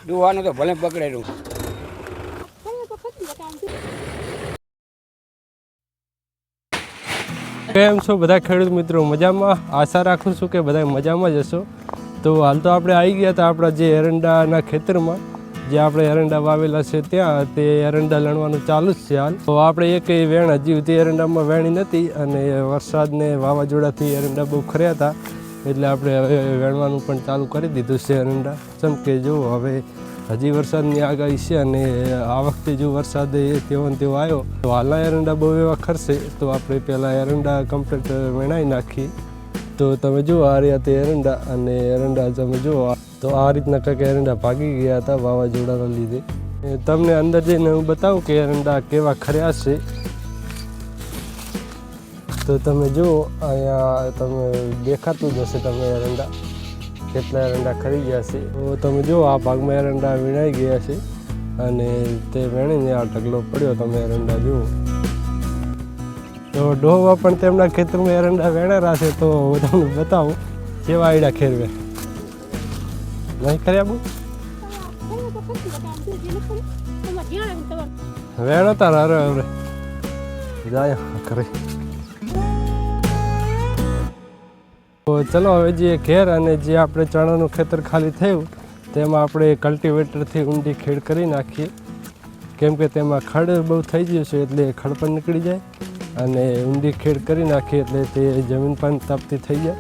ડુવાનું તો ભલે પકડેલું. કેમ છો બધા ખેડૂત મિત્રો? મજામાં? આશા રાખું છું કે બધા મજામાં જ હશો. તો હાલ તો આપણે આવી ગયા હતા આપણા જે એરંડાના ખેતરમાં, જે આપણે એરંડા વાવેલા છે ત્યાં. તે એરંડા લણવાનું ચાલુ જ છે હાલ. તો આપણે એક વેણ હજી સુધી એરંડામાં વેણી નથી, અને વરસાદને વાવાઝોડાથી એરંડા બહુ ખર્યા હતા, એટલે આપણે હવે વેણવાનું પણ ચાલુ કરી દીધું છે એરંડા. જેમ કે જો હવે હજી વરસાદની આગાહી છે, અને આ વખતે જો વરસાદ તેવો ને તેવો આવ્યો તો હાલના એરંડા બહુ એવા ખરશે. તો આપણે પહેલાં એરંડા કમ્પ્લીટ વેણાઈ નાખીએ. તો તમે જુઓ આ રહ્યા તે એરંડા, અને એરંડા તમે જુઓ તો આ રીતના કંઈક એરંડા ભાગી ગયા હતા વાવાઝોડાના લીધે. તમને અંદર જઈને હું બતાવું કે એરંડા કેવા ખર્યા છે. તો તમે જુઓ અહીંયા તમે દેખાતું જ હશે તમે એરંડા કેટલા એરંડા ખરી ગયા છે. તો તમે જુઓ આ ભાગમાં એરંડા વીણાઈ ગયા છે, અને તે વેણીને આ ઢગલો પડ્યો તમે એરંડા જુઓ. તો ડોહવા પણ તેમના ખેતરમાં એરંડા વેણેલા છે. તો હું તમને બતાવું કેવા આયડા ખેરવે નહીં ખર્યા બહુ વેણો તારા અરે હવે જાય ખરે. તો ચલો હવે જે ઘેર અને જે આપણે ચણાનું ખેતર ખાલી થયું તેમાં આપણે કલ્ટિવેટરથી ઊંડી ખેડ કરી નાખીએ, કેમ કે તેમાં ખડ બહુ થઈ ગયું છે એટલે ખડ પણ નીકળી જાય, અને ઊંડી ખેડ કરી નાખીએ એટલે તે જમીન પણ તપતી થઈ જાય.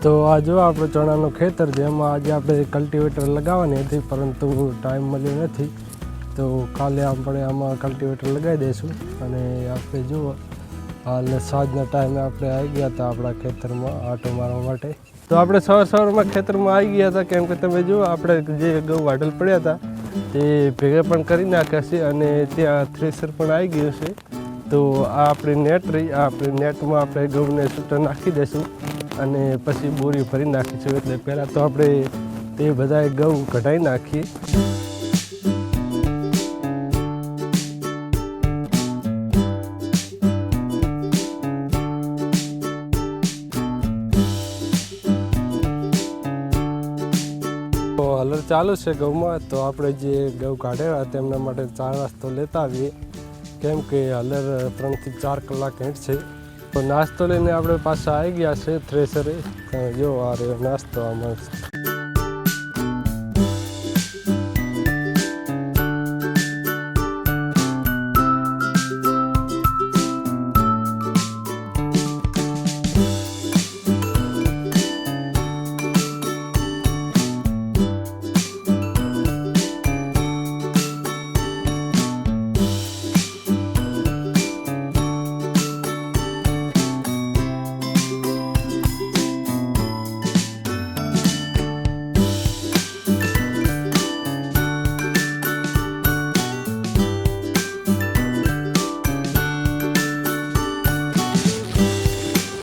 તો આ જો આપણું ચણાનું ખેતર, જેમાં આજે આપણે કલ્ટિવેટર લગાવવાની હતી પરંતુ ટાઈમ મળ્યો નથી, તો કાલે આપણે આમાં કલ્ટિવેટર લગાવી દઈશું. અને આપણે જુઓ હાલ સાંજના ટાઈમે આપણે આવી ગયા હતા આપણા ખેતરમાં આંટો મારવા માટે. તો આપણે સવારમાં ખેતરમાં આવી ગયા હતા, કેમ કે તમે જુઓ આપણે જે ઘઉં વાઢલ પડ્યા હતા તે ભેગા પણ કરી નાખ્યા છે, અને ત્યાં થ્રેસર પણ આવી ગયું છે. તો આ આપણી નેટ રહી, આ આપણી નેટમાં આપણે ઘઉંને છૂટા નાખી દઈશું, અને પછી બોરી ભરી નાખીશું. એટલે પહેલાં તો આપણે તે બધાએ ઘઉં કઢાવી નાખીએ. હલર ચાલુ છે ઘઉંમાં. તો આપણે જે ઘઉં કાઢેલા તેમના માટે ચા નાસ્તો લેતા આવીએ, કેમ કે હલર 3 થી 4 કલાક હેઠશે. તો નાસ્તો લઈને આપણે પાછા આવી ગયા છે થ્રેસરે. જો આ રહ્યો નાસ્તો આમાં.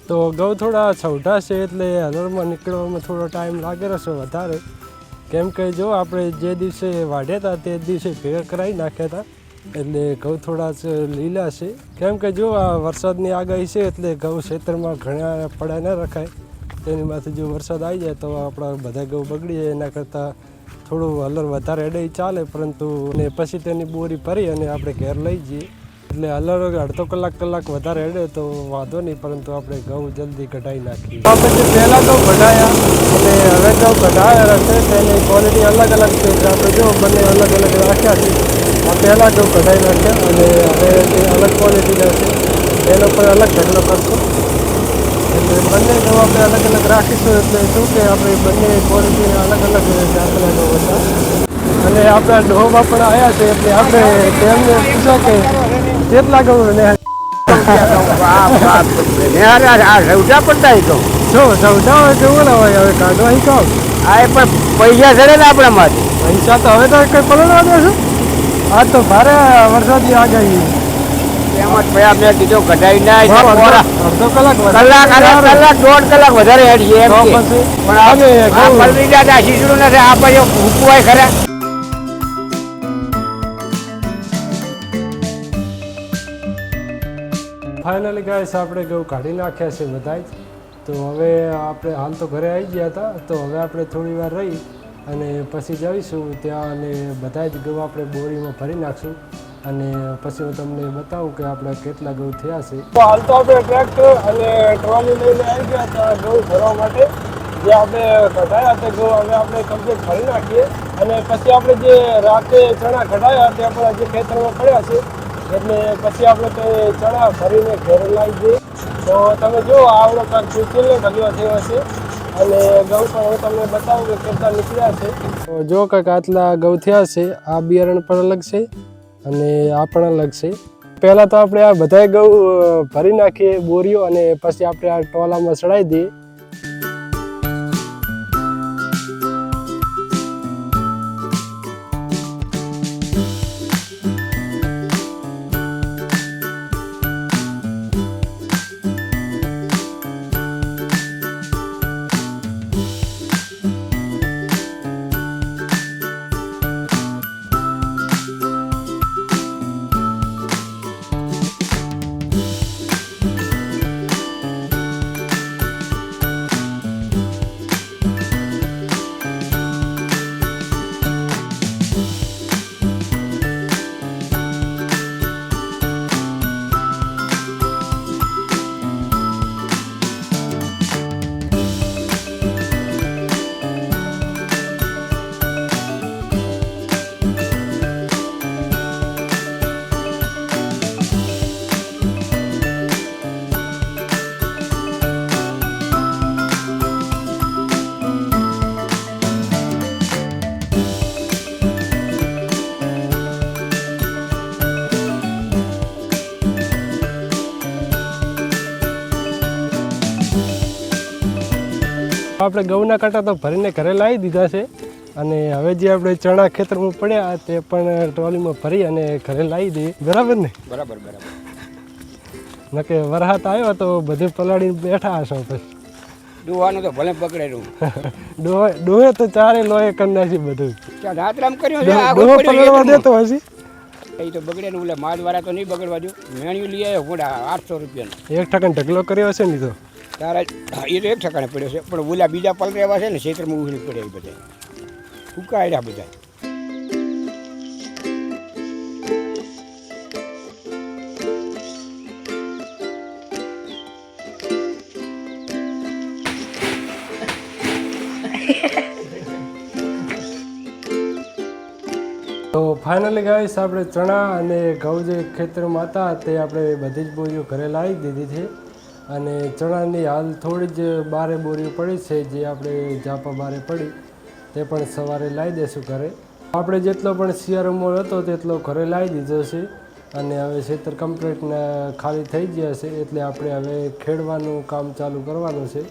તો ઘઉં થોડા છવટા છે એટલે હલરમાં નીકળવામાં થોડો ટાઈમ લાગેલો છે વધારે, કેમ કે જો આપણે જે દિવસે વાઢ્યા હતા તે દિવસે ભેગા કરાવી નાખ્યા હતા, એટલે ઘઉં થોડા લીલા છે. કેમ કે જો આ વરસાદની આગાહી છે એટલે ઘઉં ખેતરમાં ઘણા પડ્યા ન રખાય. તેની માથે જો વરસાદ આવી જાય તો આપણા બધા ઘઉં બગડી જાય. એના કરતાં થોડું હલર વધારે એડે ચાલે, પરંતુ ને પછી તેની બોરી ભરી અને આપણે ઘેર લઈ જઈએ. એટલે હલર અડધો કલાક વધારે હેડે તો વાંધો નહીં, પરંતુ આપણે ઘઉં જલ્દી કઢાવી નાખીએ. આપણે જે પહેલાં ઘઉં કઢાયા અને હવે ઘઉં કઢાયા હશે તેની ક્વોલિટી અલગ છે. આપણે જો બંને અલગ રાખ્યા છે. આ પહેલાં ઘઉં કઢાવી નાખ્યા, અને હવે તે અલગ ક્વોલિટીના છે એનો પણ અલગ ઢગલો કરશો. એટલે બંને ઘઉં આપણે અલગ રાખીશું, એટલે શું કે આપણે બંને ક્વોલિટીના અલગ જાતના ઘઉં હતા. અને આપણા ડોહમાં પણ આવ્યા છે, એટલે આપણે તેમને પૂછો કે કેટલા ઘઉં ને સૌટા હોય કેવું ના હોય. હવે કાઢવા અહીં કહો આ પણ પૈસા ચડે ને આપણામાં પૈસા તો હવે તો કંઈ પલળવા દે છે. આ તો ભારે વરસાદની આગાહી એમાં મેં કીધું કઢાઈ ના અડધો કલાક 1.5 કલાક વધારે હેડીએ પણ આવે શીશડું નથી આપણે મૂકવાય ખરા. ફાઇનલી ગાઈસ આપણે ઘઉં કાઢી નાખ્યા છે બધા જ. તો હવે આપણે હાલ તો ઘરે આવી ગયા હતા, તો હવે આપણે થોડી વાર રહી અને પછી જઈશું ત્યાં અને બધા જ ઘઉં આપણે બોરીમાં ભરી નાખશું અને પછી હું તમને બતાવું કે આપણે કેટલા ઘઉં થયા છે. તો હાલ તો આપણે ટ્રેક્ટર અને ટ્રોલી લઈને આવી ગયા હતા ઘઉં ભરવા માટે. જે આપણે કઢાયા તે ઘઉં હવે આપણે કમ્પ્લીટ ભરી નાખીએ અને પછી આપણે જે રાતે ચણા કઢાયા તે આપણા જે ખેતરમાં પડ્યા છે એટલે પછી આપણે તે ચણા ભરીને ઘરે લાવી દઈએ. તો તમે જુઓ આવડો કાંક ચૂચીને ઢગલો થયો છે અને ઘઉં પણ હું તમને બતાવું કે કેટલા નીકળ્યા છે. તો જો કાંઈક આટલા ઘઉં થયા છે. આ બિયારણ પણ અલગ છે અને આ પણ અલગ છે. પહેલાં તો આપણે આ બધા ઘઉં ભરી નાખીએ બોરીઓ અને પછી આપણે આ ટોલામાં ચડાવી દઈએ. આપણે ઘઉંના કાંટા તો ભરીને ઘરે લાવી દીધા છે અને હવે જે આપણે ચણા ખેતરમાં પડ્યા તે પણ ટ્રોલીમાં ભરી અને ઘરે લાવી દઈએ. બરાબર ને? બરાબર બરાબર. નકે વરસાદ આવ્યો તો બધે પલાળીને બેઠા હશો પછી. ડોવાનું તો ભલે પકડેલું. ડોહે તો ચારે લોહે કરી નાખી બધું. રાતરામ કર્યો ડોહો પલાળવા દેતો હજી એ તો બગડેલું. એટલે માલવાળા તો નહીં બગડવા દો. મેણ્યું લઈ આવ્યો ઘોડા 800 રૂપિયાનો. 1% ઢગલો કર્યો હશે ને તો તારા એ તો 1 ઠકાણે પડ્યો છે પણ ઓલા બીજા પલરે એવા છે ને ક્ષેત્રમાં ઉઘડી પડ્યા એ બધા ઉકાળ્યા બધા. તો ફાઇનલી ગાઈસ આપણે ચણા અને ઘઉં જે ખેતરમાં હતા તે આપણે બધી જ બોરીઓ ઘરે લાવી દીધી છે અને ચણાની હાલ થોડી જ બારે બોરીઓ પડી છે જે આપણે ઝાપા બારે પડી તે પણ સવારે લાવી દઈશું ઘરે. આપણે જેટલો પણ શિયાળો મોળ હતો તેટલો ઘરે લાવી દીધો છે અને હવે ખેતર કમ્પ્લીટ ખાલી થઈ ગયા છે એટલે આપણે હવે ખેડવાનું કામ ચાલુ કરવાનું છે.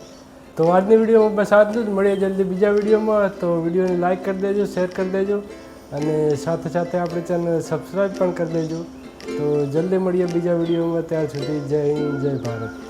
તો આજની વિડીયોમાં બસ આટલું જ. મળીએ જલ્દી બીજા વિડીયોમાં. તો વિડીયોને લાઇક કરી દેજો, શેર કરી દેજો અને સાથે સાથે આપણી ચેનલ સબસ્ક્રાઈબ પણ કરી દેજો. તો જલ્દી મળીએ બીજા વિડીયોમાં. ત્યાં સુધી જય હિન્દ, જય ભારત.